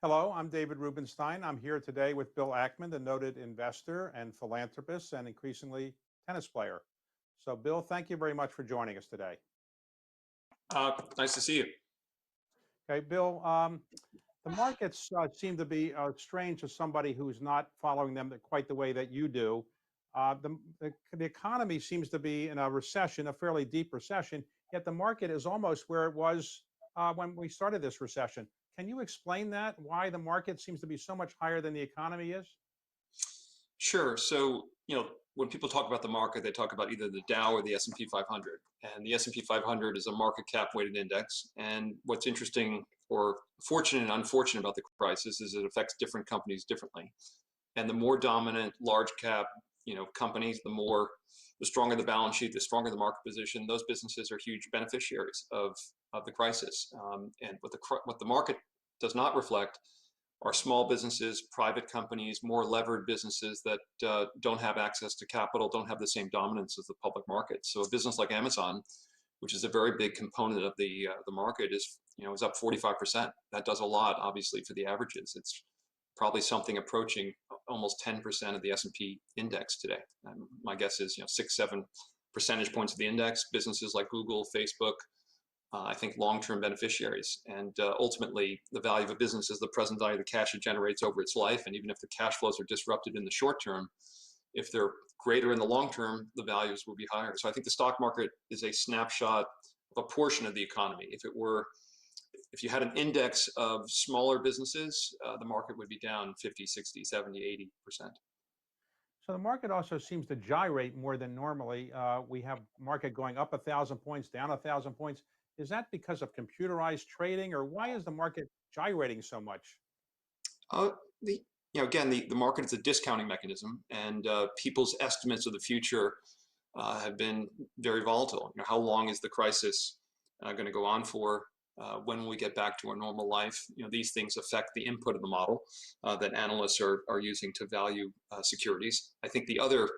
Hello, I'm David Rubenstein. I'm here today with Bill Ackman, the noted investor and philanthropist and increasingly tennis player. So, Bill, thank you very much for joining us today. Nice to see you. Okay, Bill, the markets seem to be strange to somebody who's not following them quite the way that you do. The economy seems to be in a recession, a fairly deep recession, yet the market is almost where it was when we started this recession. Can you explain that, why the market seems to be so much higher than the economy is? Sure. So, when people talk about the market, they talk about either the Dow or the S&P 500. And the S&P 500 is a market cap weighted index. And what's interesting or fortunate and unfortunate about the crisis is it affects different companies differently. And the more dominant large cap, companies, the stronger the balance sheet, the stronger the market position. Those businesses are huge beneficiaries of the crisis. And what the market does not reflect are small businesses, private companies, more levered businesses that don't have access to capital, don't have the same dominance as the public market. So a business like Amazon, which is a very big component of the market, is up 45%. That does a lot, obviously, for the averages. It's probably something approaching almost 10% of the S&P index today. My guess is 6-7 percentage points of the index. Businesses like Google, Facebook, I think long-term beneficiaries. And ultimately, the value of a business is the present value of the cash it generates over its life. And even if the cash flows are disrupted in the short term, if they're greater in the long term, the values will be higher. So I think the stock market is a snapshot of a portion of the economy. If you had an index of smaller businesses, the market would be down 50, 60, 70, 80%. So the market also seems to gyrate more than normally. We have market going up 1,000 points, down 1,000 points. Is that because of computerized trading, or why is the market gyrating so much? The market is a discounting mechanism, and people's estimates of the future have been very volatile. How long is the crisis going to go on for? When will we get back to our normal life? These things affect the input of the model that analysts are using to value securities. I think the other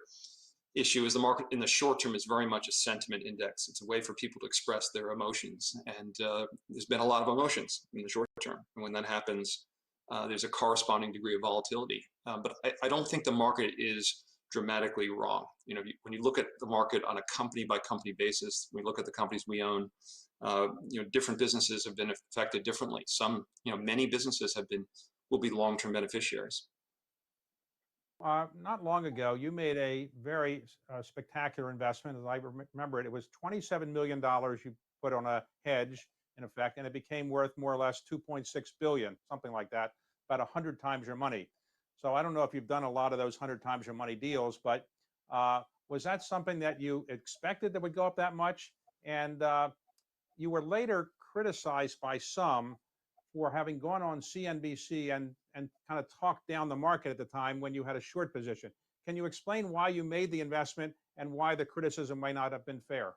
issue is the market in the short term is very much a sentiment index. It's a way for people to express their emotions. And there's been a lot of emotions in the short term. And when that happens, there's a corresponding degree of volatility. But I don't think the market is dramatically wrong. When you look at the market on a company by company basis, we look at the companies we own, different businesses have been affected differently. Many businesses will be long-term beneficiaries. Not long ago, you made a very spectacular investment. As I remember it was $27 million you put on a hedge, in effect, and it became worth more or less $2.6 billion, something like that, about 100 times your money. So I don't know if you've done a lot of those 100 times your money deals, but was that something that you expected that would go up that much? And you were later criticized by some for having gone on CNBC and kind of talked down the market at the time when you had a short position. Can you explain why you made the investment and why the criticism may not have been fair?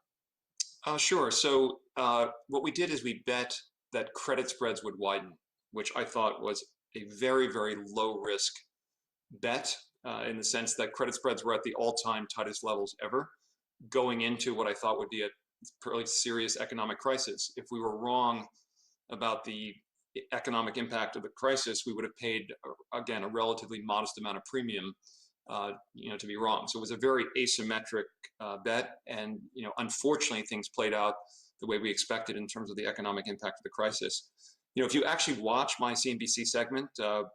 Sure. So what we did is we bet that credit spreads would widen, which I thought was a very, very low risk bet in the sense that credit spreads were at the all-time tightest levels ever, going into what I thought would be a fairly serious economic crisis. If we were wrong about the economic impact of the crisis, we would have paid, again, a relatively modest amount of premium, to be wrong. So it was a very asymmetric bet, and unfortunately, things played out the way we expected in terms of the economic impact of the crisis. If you actually watch my CNBC segment,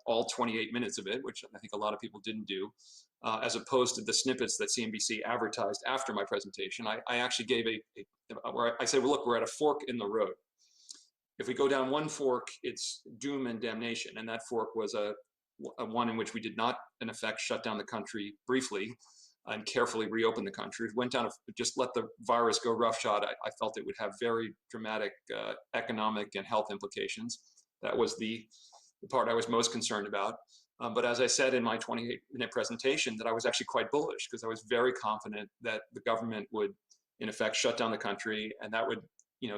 all 28 minutes of it, which I think a lot of people didn't do, as opposed to the snippets that CNBC advertised after my presentation, I actually gave where I said, well, look, we're at a fork in the road. If we go down one fork, it's doom and damnation. And that fork was a one in which we did not, in effect, shut down the country briefly and carefully reopen the country. If we went down, just let the virus go roughshod, I felt it would have very dramatic economic and health implications. That was the part I was most concerned about. But as I said in my 28-minute presentation, that I was actually quite bullish because I was very confident that the government would, in effect, shut down the country, and that would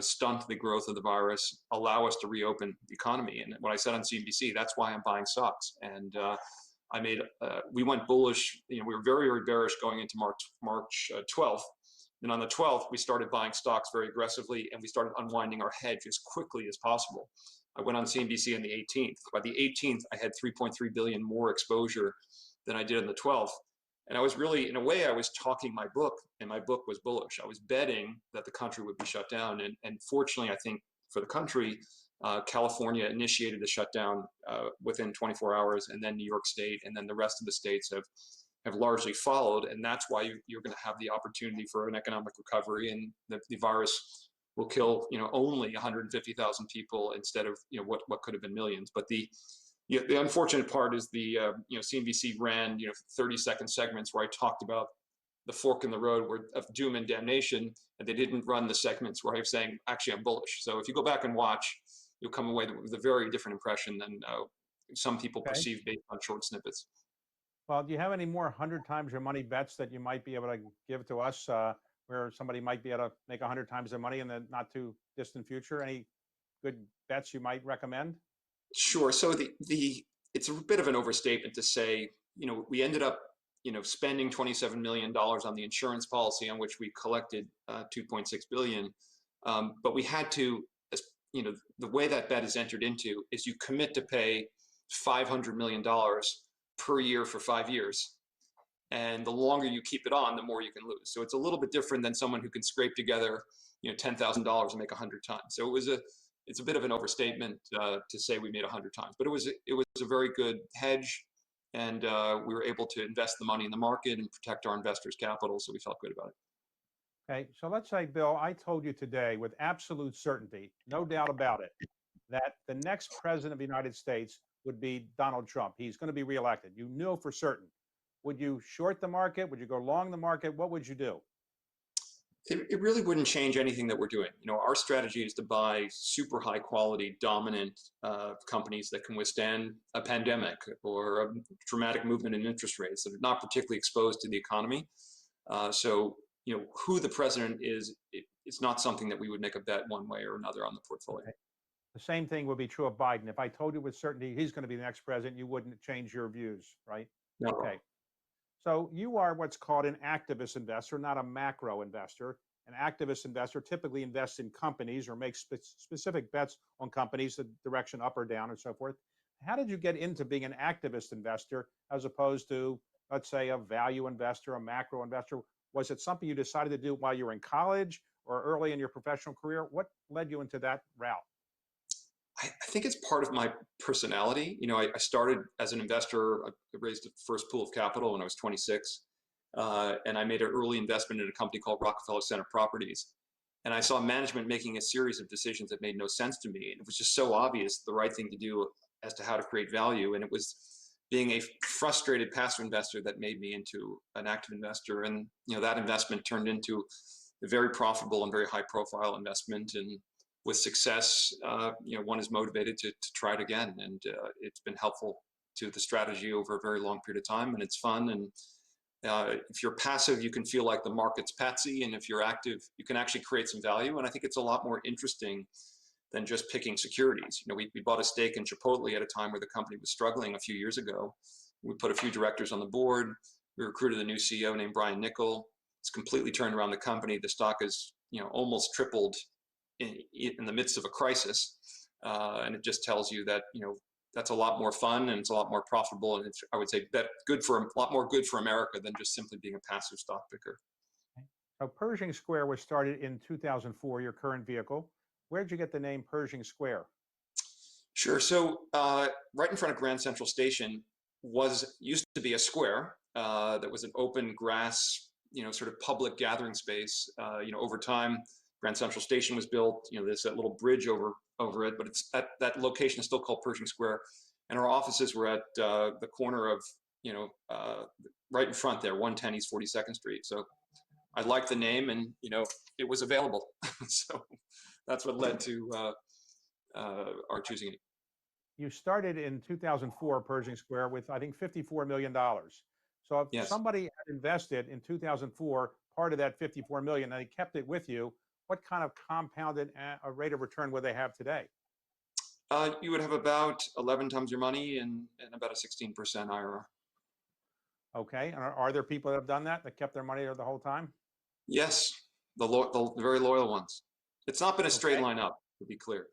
stunt the growth of the virus, allow us to reopen the economy. And what I said on CNBC, that's why I'm buying stocks. And we went bullish. We were very, very bearish going into March 12th. And on the 12th, we started buying stocks very aggressively, and we started unwinding our hedge as quickly as possible. I went on CNBC on the 18th. By the 18th, I had 3.3 billion more exposure than I did on the 12th. And I was really, in a way, I was talking my book, and my book was bullish. I was betting that the country would be shut down. And fortunately, I think for the country, California initiated the shutdown within 24 hours, and then New York State, and then the rest of the states have largely followed. And that's why you're going to have the opportunity for an economic recovery, and the virus will kill, only 150,000 people instead of, what could have been millions. But the unfortunate part is the CNBC ran 30-second segments where I talked about the fork in the road of doom and damnation, and they didn't run the segments where I was saying, actually, I'm bullish. So if you go back and watch, you'll come away with a very different impression than some people Okay. perceive based on short snippets. Well, do you have any more 100 times your money bets that you might be able to give to us, where somebody might be able to make 100 times their money in the not too distant future? Any good bets you might recommend? Sure. So it's a bit of an overstatement to say, we ended up, spending $27 million on the insurance policy on which we collected 2.6 billion. But we had to, the way that bet is entered into is you commit to pay $500 million per year for 5 years. And the longer you keep it on, the more you can lose. So it's a little bit different than someone who can scrape together, $10,000 and make 100 times. So it's a bit of an overstatement to say we made 100 times, but it was a very good hedge, and we were able to invest the money in the market and protect our investors' capital, so we felt good about it. Okay, so let's say, Bill, I told you today with absolute certainty, no doubt about it, that the next president of the United States would be Donald Trump. He's going to be reelected. You knew for certain. Would you short the market? Would you go long the market? What would you do? It really wouldn't change anything that we're doing. Our strategy is to buy super high quality, dominant companies that can withstand a pandemic or a dramatic movement in interest rates that are not particularly exposed to the economy. So, who the president is, it's not something that we would make a bet one way or another on the portfolio. Okay. The same thing would be true of Biden. If I told you with certainty he's going to be the next president, you wouldn't change your views, right? No. Okay. So you are what's called an activist investor, not a macro investor. An activist investor typically invests in companies or makes specific bets on companies, the direction up or down and so forth. How did you get into being an activist investor as opposed to, let's say, a value investor, a macro investor? Was it something you decided to do while you were in college or early in your professional career? What led you into that route? I think it's part of my personality. I started as an investor. I raised the first pool of capital when I was 26. And I made an early investment in a company called Rockefeller Center Properties. And I saw management making a series of decisions that made no sense to me. And it was just so obvious the right thing to do as to how to create value. And it was being a frustrated passive investor that made me into an active investor. And that investment turned into a very profitable and very high profile investment. And with success, one is motivated to try it again. And it's been helpful to the strategy over a very long period of time. And it's fun. And if you're passive, you can feel like the market's patsy, and if you're active, you can actually create some value. And I think it's a lot more interesting than just picking securities. We bought a stake in Chipotle at a time where the company was struggling a few years ago. We put a few directors on the board. We recruited a new CEO named Brian Nickel. It's completely turned around the company. The stock has almost tripled in the midst of a crisis, and it just tells you that that's a lot more fun and it's a lot more profitable, and it's, I would say, a lot more good for America than just simply being a passive stock picker. So Pershing Square was started in 2004, your current vehicle. Where did you get the name Pershing Square? Sure. So right in front of Grand Central Station used to be a square that was an open grass, sort of public gathering space. Over time, Grand Central Station was built. There's that little bridge over it, but it's that location is still called Pershing Square, and our offices were at the corner of right in front there, 110 East 42nd Street. So I liked the name, and it was available. So that's what led to our choosing it. You started in 2004, Pershing Square, with I think $54 million. So if Yes. somebody had invested in 2004, part of that 54 million, and they kept it with you, what kind of compounded a rate of return would they have today? You would have about 11 times your money and about a 16% IRR. Okay, and are there people that have done that kept their money there the whole time? Yes, the very loyal ones. It's not been a straight Okay. line up, to be clear.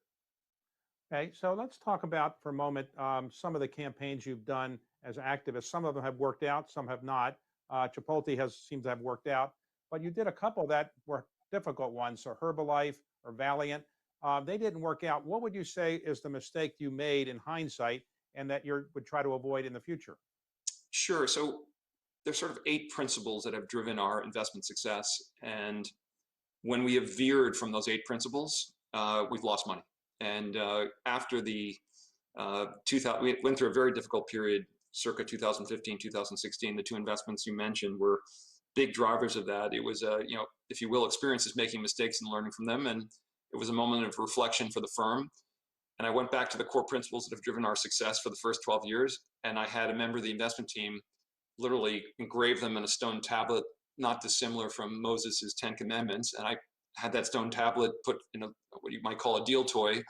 Okay, so let's talk about for a moment some of the campaigns you've done as activists. Some of them have worked out, some have not. Chipotle has seems to have worked out, but you did a couple that were difficult ones. So Herbalife or Valiant, they didn't work out. What would you say is the mistake you made in hindsight, and that you would try to avoid in the future? Sure. So there's sort of 8 principles that have driven our investment success. And when we have veered from those 8 principles, we've lost money. And after the 2000, we went through a very difficult period, circa 2015, 2016. The two investments you mentioned were big drivers of that. It was, if you will, experiences making mistakes and learning from them. And it was a moment of reflection for the firm. And I went back to the core principles that have driven our success for the first 12 years. And I had a member of the investment team literally engrave them in a stone tablet, not dissimilar from Moses's 10 Commandments. And I had that stone tablet put in a, what you might call a deal toy. It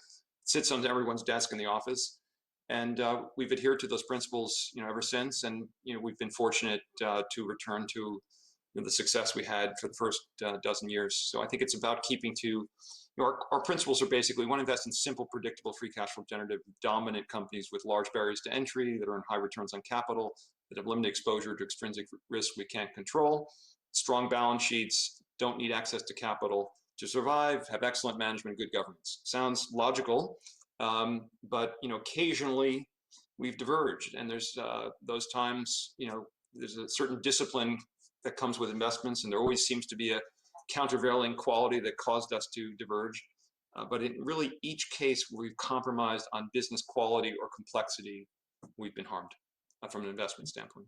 sits on everyone's desk in the office. And we've adhered to those principles, ever since. And, we've been fortunate to return to the success we had for the first dozen years. So I think it's about keeping to our principles are basically: one, invest in simple, predictable, free cash flow generative, dominant companies with large barriers to entry that earn high returns on capital, that have limited exposure to extrinsic risk we can't control, strong balance sheets, don't need access to capital to survive, have excellent management, good governance. Sounds logical, but occasionally we've diverged, and there's those times. There's a certain discipline that comes with investments, and there always seems to be a countervailing quality that caused us to diverge. But in really each case where we've compromised on business quality or complexity, we've been harmed from an investment standpoint.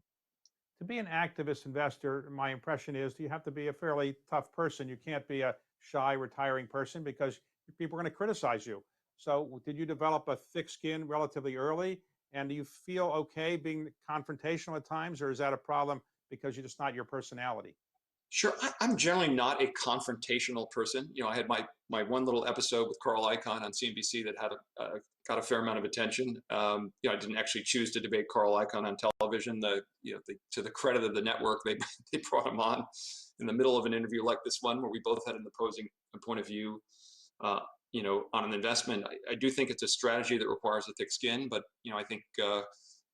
To be an activist investor, my impression is you have to be a fairly tough person. You can't be a shy, retiring person because people are going to criticize you. So, did you develop a thick skin relatively early? And do you feel okay being confrontational at times, or is that a problem because you're just not your personality? Sure, I'm generally not a confrontational person. I had my one little episode with Carl Icahn on CNBC that had got a fair amount of attention. I didn't actually choose to debate Carl Icahn on television. To the credit of the network, they they brought him on in the middle of an interview like this one, where we both had an opposing point of view. Uh, on an investment, I do think it's a strategy that requires a thick skin, but I think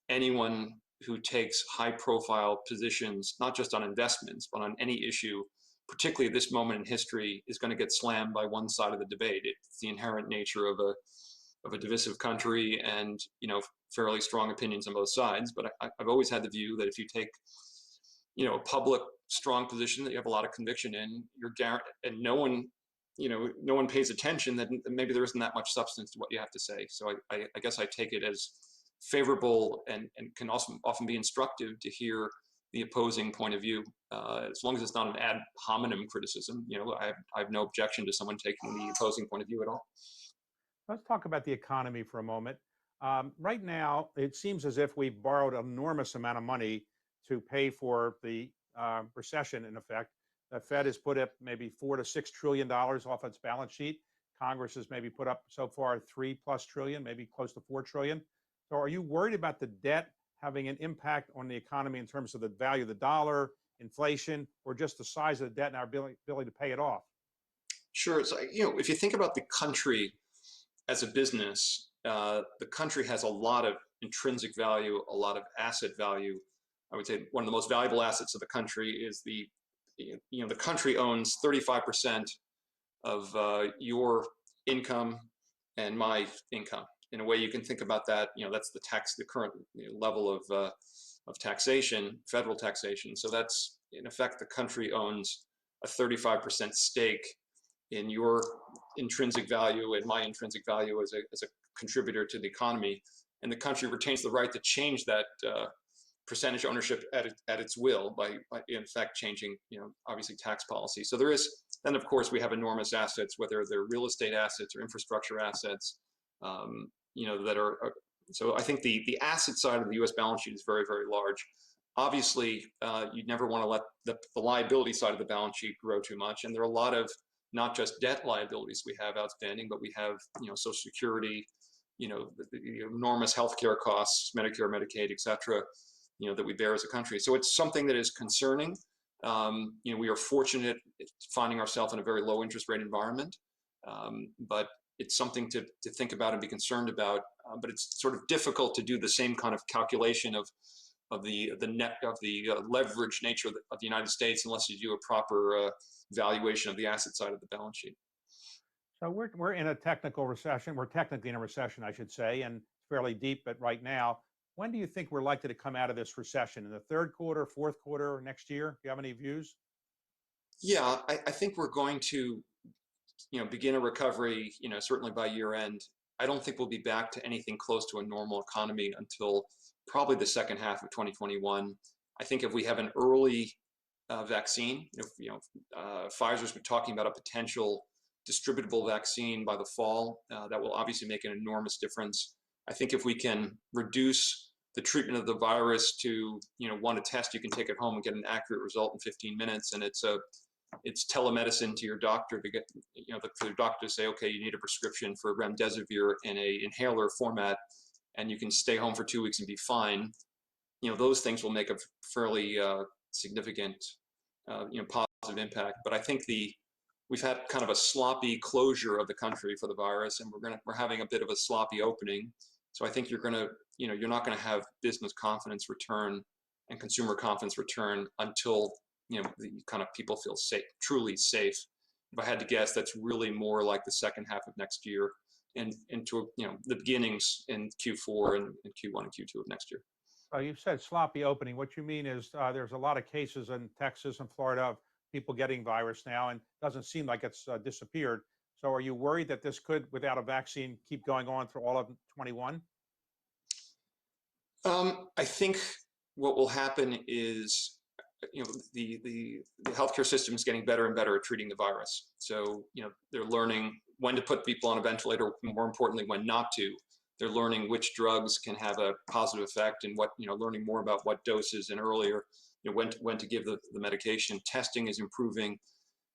anyone who takes high profile positions, not just on investments, but on any issue, particularly at this moment in history, is going to get slammed by one side of the debate. It's the inherent nature of a divisive country, and fairly strong opinions on both sides. But I've always had the view that if you take a public strong position that you have a lot of conviction in, you're guaranteed, and no one pays attention, then maybe there isn't that much substance to what you have to say. So I guess I take it as favorable, and can also often be instructive to hear the opposing point of view, as long as it's not an ad hominem criticism. I have no objection to someone taking the opposing point of view at all. Let's talk about the economy for a moment. Right now, it seems as if we've borrowed an enormous amount of money to pay for the recession. In effect, the Fed has put up maybe $4 to $6 trillion off its balance sheet. Congress has maybe put up so far 3+ trillion, maybe close to 4 trillion. So, are you worried about the debt having an impact on the economy in terms of the value of the dollar, inflation, or just the size of the debt and our ability to pay it off? Sure. So, if you think about the country as a business, the country has a lot of intrinsic value, a lot of asset value. I would say one of the most valuable assets of the country is the country owns 35% of your income and my income. In a way, you can think about that. That's the current level of taxation, federal taxation. So that's in effect the country owns a 35% stake in your intrinsic value and my intrinsic value as a contributor to the economy, and the country retains the right to change that percentage ownership at its will by in fact changing obviously tax policy. So there is, then of course we have enormous assets, whether they're real estate assets or infrastructure assets, that are. So I think the asset side of the U.S. balance sheet is very, very large. Obviously, you never want to let the liability side of the balance sheet grow too much, and there are a lot of not just debt liabilities we have outstanding, but we have Social Security, the enormous healthcare costs, Medicare, Medicaid, et cetera, that we bear as a country. So it's something that is concerning. We are fortunate finding ourselves in a very low interest rate environment, but it's something to think about and be concerned about. But it's sort of difficult to do the same kind of calculation of the leverage nature of the United States unless you do a proper valuation of the asset side of the balance sheet. So we're in a technical recession. We're technically in a recession, I should say, and fairly deep. But right now, when do you think we're likely to come out of this recession? In the third quarter, fourth quarter, next year? Do you have any views? Yeah, I think we're going to, begin a recovery, certainly by year end. I don't think we'll be back to anything close to a normal economy until probably the second half of 2021. I think if we have an early vaccine, if Pfizer's been talking about a potential distributable vaccine by the fall, that will obviously make an enormous difference. I think if we can reduce the treatment of the virus to, one, a test you can take at home and get an accurate result in 15 minutes, and it's telemedicine to your doctor to get, the doctor to say, okay, you need a prescription for remdesivir in a inhaler format, and you can stay home for 2 weeks and be fine. Those things will make a fairly significant, positive impact. But I think we've had kind of a sloppy closure of the country for the virus, and we're having a bit of a sloppy opening. So I think you're not going to have business confidence return and consumer confidence return until the kind of people feel safe, truly safe. If I had to guess, that's really more like the second half of next year and into the beginnings in Q4 and Q1 and Q2 of next year. You've said sloppy opening. What you mean is there's a lot of cases in Texas and Florida of people getting virus now, and it doesn't seem like it's disappeared. So are you worried that this could, without a vaccine, keep going on through all of 21? I think what will happen is, the healthcare system is getting better and better at treating the virus. So, they're learning when to put people on a ventilator, more importantly, when not to. They're learning which drugs can have a positive effect and learning more about what doses and earlier, when to give the medication. Testing is improving.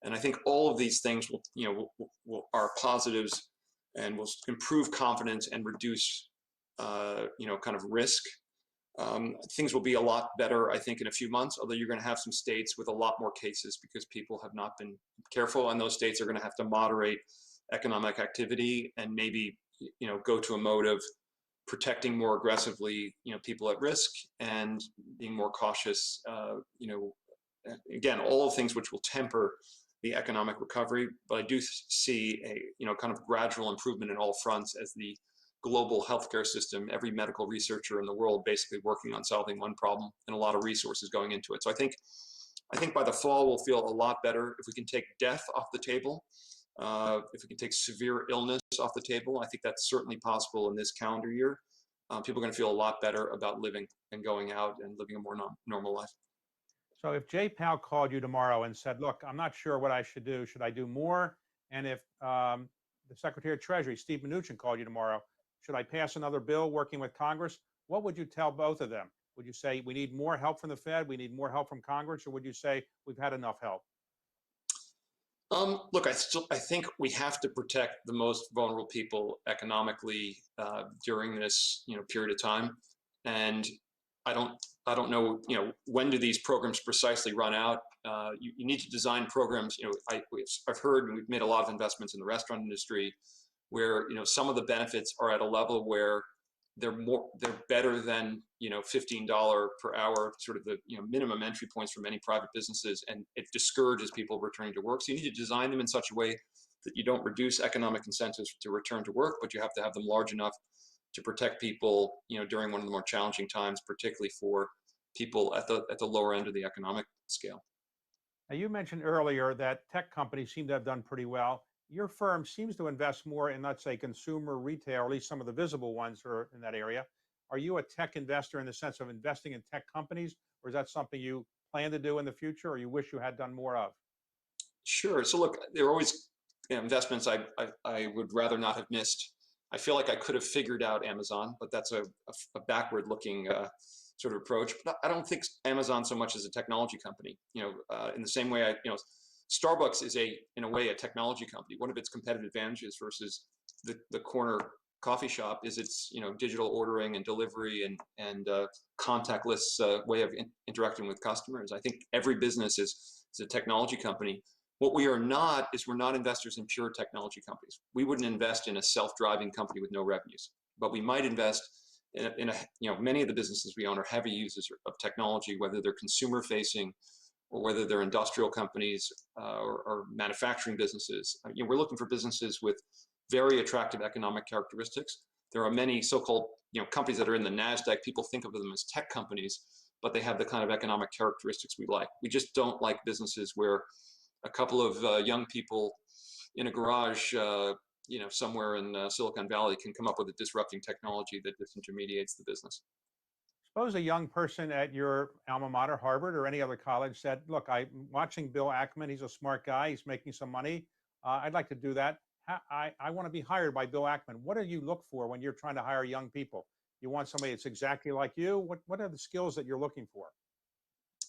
And I think all of these things are positives and will improve confidence and reduce, kind of risk. Things will be a lot better, I think, in a few months, although you're going to have some states with a lot more cases because people have not been careful, and those states are going to have to moderate economic activity and maybe, go to a mode of protecting more aggressively, people at risk and being more cautious, again, all of things which will temper the economic recovery. But I do see a, kind of gradual improvement in all fronts as the global healthcare system, every medical researcher in the world basically working on solving one problem and a lot of resources going into it. So I think by the fall we'll feel a lot better if we can take death off the table. If we can take severe illness off the table, I think that's certainly possible in this calendar year. People are going to feel a lot better about living and going out and living a more normal life. So if Jay Powell called you tomorrow and said, look, I'm not sure what I should do. Should I do more? And if the Secretary of Treasury, Steve Mnuchin, called you tomorrow, should I pass another bill working with Congress? What would you tell both of them? Would you say we need more help from the Fed, we need more help from Congress, or would you say we've had enough help? Look, I think we have to protect the most vulnerable people economically during this period of time, and I don't know when do these programs precisely run out. You need to design programs. I've heard, and we've made a lot of investments in the restaurant industry, where some of the benefits are at a level where they're better than $15 per hour, sort of the minimum entry points for many private businesses, and it discourages people returning to work. So you need to design them in such a way that you don't reduce economic incentives to return to work, but you have to have them large enough to protect people during one of the more challenging times, particularly for people at the lower end of the economic scale. Now, you mentioned earlier that tech companies seem to have done pretty well. Your firm seems to invest more in, let's say, consumer retail, or at least some of the visible ones are in that area. Are you a tech investor in the sense of investing in tech companies, or is that something you plan to do in the future, or you wish you had done more of? Sure. So look, there are always investments I would rather not have missed. I feel like I could have figured out Amazon, but that's a backward-looking sort of approach. But I don't think Amazon so much as a technology company. In the same way, Starbucks is in a way a technology company. One of its competitive advantages versus the corner coffee shop is its digital ordering and delivery and contactless way of interacting with customers. I think every business is a technology company. What we are not is we're not investors in pure technology companies. We wouldn't invest in a self-driving company with no revenues, but we might invest in many of the businesses we own are heavy users of technology, whether they're consumer facing or whether they're industrial companies or manufacturing businesses. We're looking for businesses with very attractive economic characteristics. There are many so-called companies that are in the NASDAQ. People think of them as tech companies, but they have the kind of economic characteristics we like. We just don't like businesses where a couple of young people in a garage somewhere in Silicon Valley can come up with a disrupting technology that disintermediates the business. Suppose a young person at your alma mater, Harvard, or any other college said, look, I'm watching Bill Ackman. He's a smart guy. He's making some money. I'd like to do that. I want to be hired by Bill Ackman. What do you look for when you're trying to hire young people? You want somebody that's exactly like you? What are the skills that you're looking for?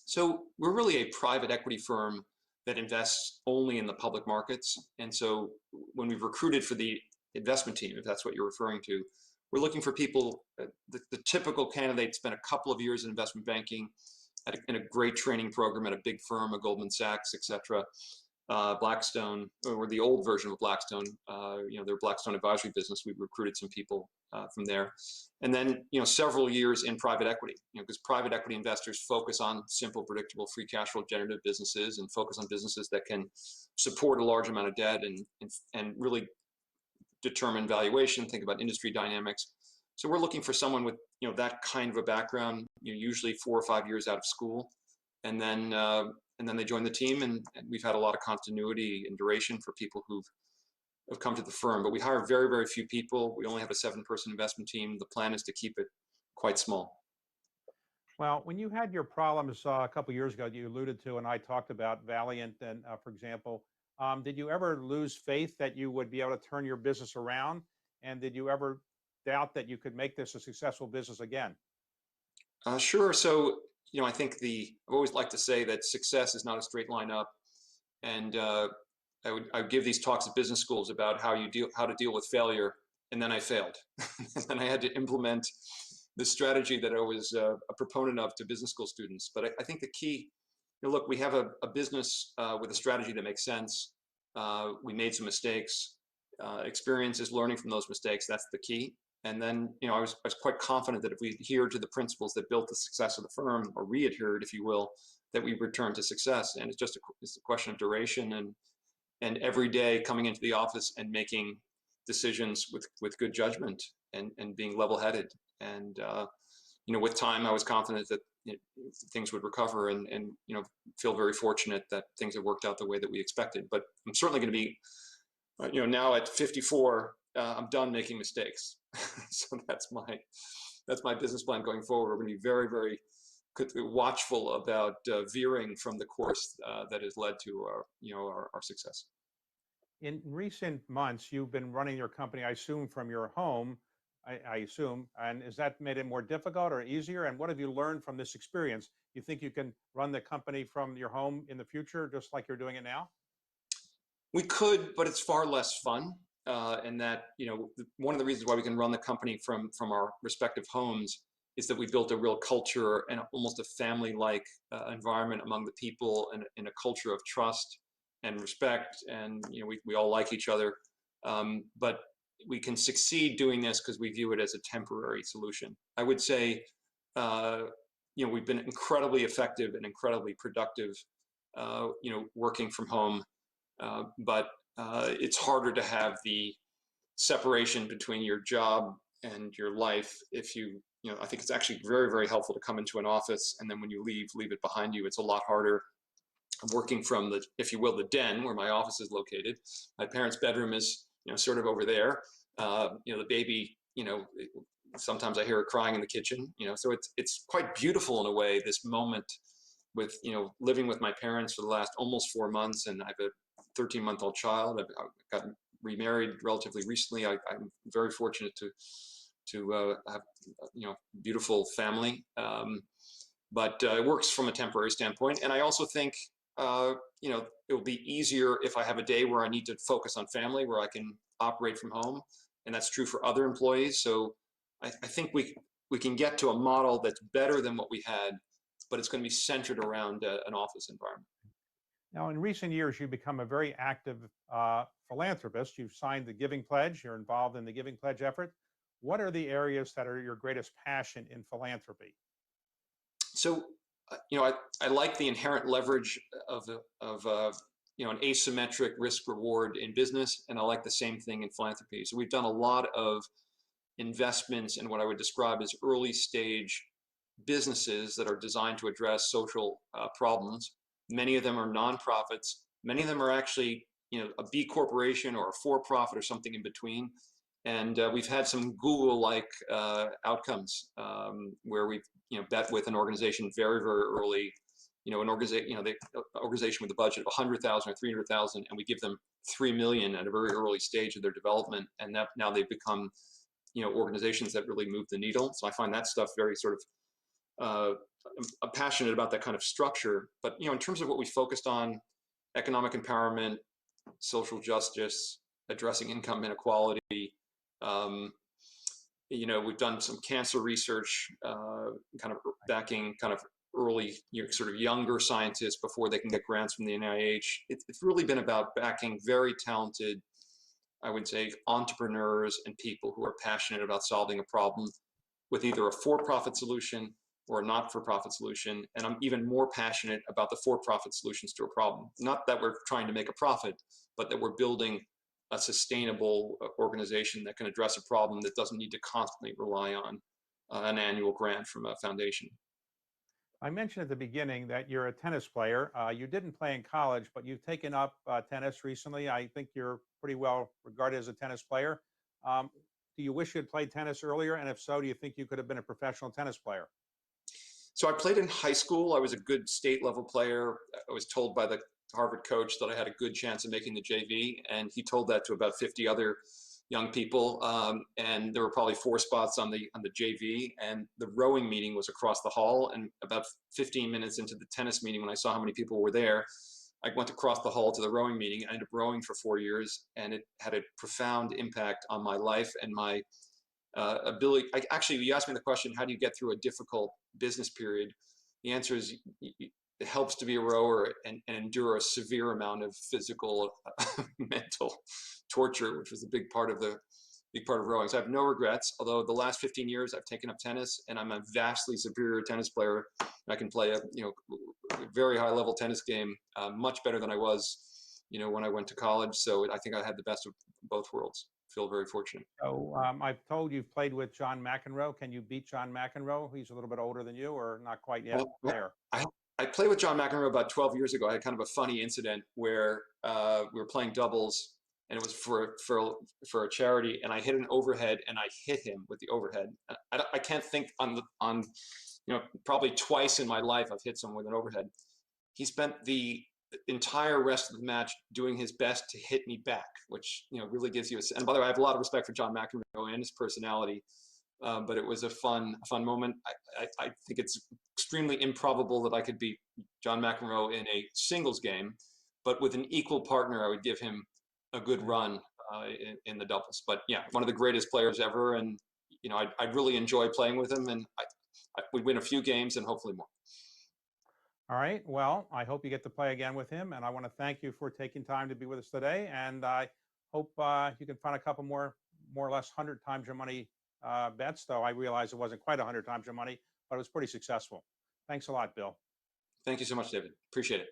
So we're really a private equity firm that invests only in the public markets. And so when we've recruited for the investment team, if that's what you're referring to, we're looking for people, the typical candidate spent a couple of years in investment banking, in a great training program at a big firm, a Goldman Sachs, et cetera. Blackstone, or the old version of Blackstone, their Blackstone advisory business, we recruited some people from there. And then, several years in private equity, because private equity investors focus on simple, predictable, free cash flow generative businesses and focus on businesses that can support a large amount of debt and really determine valuation, think about industry dynamics. So we're looking for someone with, that kind of a background, usually 4 or 5 years out of school. And then they join the team, and we've had a lot of continuity and duration for people who have come to the firm. But we hire very, very few people. We only have a 7-person investment team. The plan is to keep it quite small. Well, when you had your problems a couple of years ago, you alluded to, and I talked about Valiant, and for example, did you ever lose faith that you would be able to turn your business around? And did you ever doubt that you could make this a successful business again? Sure. So, I think I always like to say that success is not a straight line up. And I would give these talks at business schools about how to deal with failure. And then I failed. And then I had to implement the strategy that I was a proponent of to business school students. But I think the key, look, we have a business with a strategy that makes sense. We made some mistakes. Experience is learning from those mistakes. That's the key. And then, I was quite confident that if we adhered to the principles that built the success of the firm, or re-adhered, if you will, that we return to success. And it's a question of duration and every day coming into the office and making decisions with good judgment and being level-headed. And with time, I was confident that things would recover and feel very fortunate that things have worked out the way that we expected. But I'm certainly going to be, now at 54. I'm done making mistakes. So that's my business plan going forward. We're going to be very, very watchful about veering from the course that has led to our success. In recent months, you've been running your company, I assume, from your home, I assume. And has that made it more difficult or easier? And what have you learned from this experience? You think you can run the company from your home in the future, just like you're doing it now? We could, but it's far less fun. And that, one of the reasons why we can run the company from our respective homes is that we built a real culture and almost a family-like environment among the people, and a culture of trust and respect. And, we all like each other. But we can succeed doing this because we view it as a temporary solution. I would say, we've been incredibly effective and incredibly productive, working from home. But it's harder to have the separation between your job and your life if I think it's actually very, very helpful to come into an office, and then when you leave it behind you. It's a lot harder. I'm working from if you will, the den where my office is located. My parents' bedroom is, sort of over there. The baby, sometimes I hear her crying in the kitchen, so it's quite beautiful in a way, this moment with, living with my parents for the last almost 4 months, and I have a 13-month-old child. I got remarried relatively recently. I'm very fortunate to have beautiful family, but it works from a temporary standpoint. And I also think it will be easier if I have a day where I need to focus on family, where I can operate from home, and that's true for other employees. So I think we can get to a model that's better than what we had, but it's going to be centered around an office environment. Now, in recent years, you've become a very active philanthropist. You've signed the Giving Pledge. You're involved in the Giving Pledge effort. What are the areas that are your greatest passion in philanthropy? So, I like the inherent leverage of an asymmetric risk reward in business, and I like the same thing in philanthropy. So we've done a lot of investments in what I would describe as early stage businesses that are designed to address social problems. Many of them are nonprofits. Many of them are actually, a B corporation or a for-profit or something in between. And we've had some Google-like outcomes where we've, bet with an organization very, very early. The organization with a budget of 100,000 or 300,000, and we give them 3 million at a very early stage of their development, and that now they've become, organizations that really move the needle. So I find that stuff very sort of I'm passionate about that kind of structure. But in terms of what we focused on, economic empowerment, social justice, addressing income inequality. Um, we've done some cancer research, kind of backing kind of early, sort of younger scientists before they can get grants from the NIH. It's really been about backing very talented, I would say, entrepreneurs and people who are passionate about solving a problem with either a for-profit solution or a not-for-profit solution. And I'm even more passionate about the for-profit solutions to a problem. Not that we're trying to make a profit, but that we're building a sustainable organization that can address a problem that doesn't need to constantly rely on an annual grant from a foundation. I mentioned at the beginning that you're a tennis player. You didn't play in college, but you've taken up tennis recently. I think you're pretty well regarded as a tennis player. Um, do you wish you had played tennis earlier? And if so, do you think you could have been a professional tennis player? So I played in high school. I was a good state level player. I was told by the Harvard coach that I had a good chance of making the JV, and he told that to about 50 other young people. And there were probably 4 spots on the JV, and the rowing meeting was across the hall. And about 15 minutes into the tennis meeting, when I saw how many people were there, I went across the hall to the rowing meeting. I ended up rowing for 4 years, and it had a profound impact on my life and my ability. Actually, you asked me the question, how do you get through a difficult business period? The answer is it helps to be a rower and endure a severe amount of physical, mental torture, which was a big part of rowing. So I have no regrets. Although the last 15 years I've taken up tennis, and I'm a vastly superior tennis player. I can play a very high level tennis game, much better than I was when I went to college. So I think I had the best of both worlds. Feel very fortunate. So I've told you've played with John McEnroe. Can you beat John McEnroe? He's a little bit older than you, or not quite yet Well, there. I I played with John McEnroe about 12 years ago. I had kind of a funny incident where we were playing doubles, and it was for a charity, and I hit an overhead, and I hit him with the overhead. I can't think on probably twice in my life I've hit someone with an overhead. He spent the entire rest of the match doing his best to hit me back, which really gives you a. And by the way, I have a lot of respect for John McEnroe and his personality. But it was a fun moment. I think it's extremely improbable that I could beat John McEnroe in a singles game, but with an equal partner, I would give him a good run in the doubles. But yeah, one of the greatest players ever, and I'd really enjoy playing with him, and we'd win a few games and hopefully more. All right. Well, I hope you get to play again with him, and I want to thank you for taking time to be with us today. And I hope you can find a couple more or less 100 times your money bets. Though I realize it wasn't quite 100 times your money, but it was pretty successful. Thanks a lot, Bill. Thank you so much, David. Appreciate it.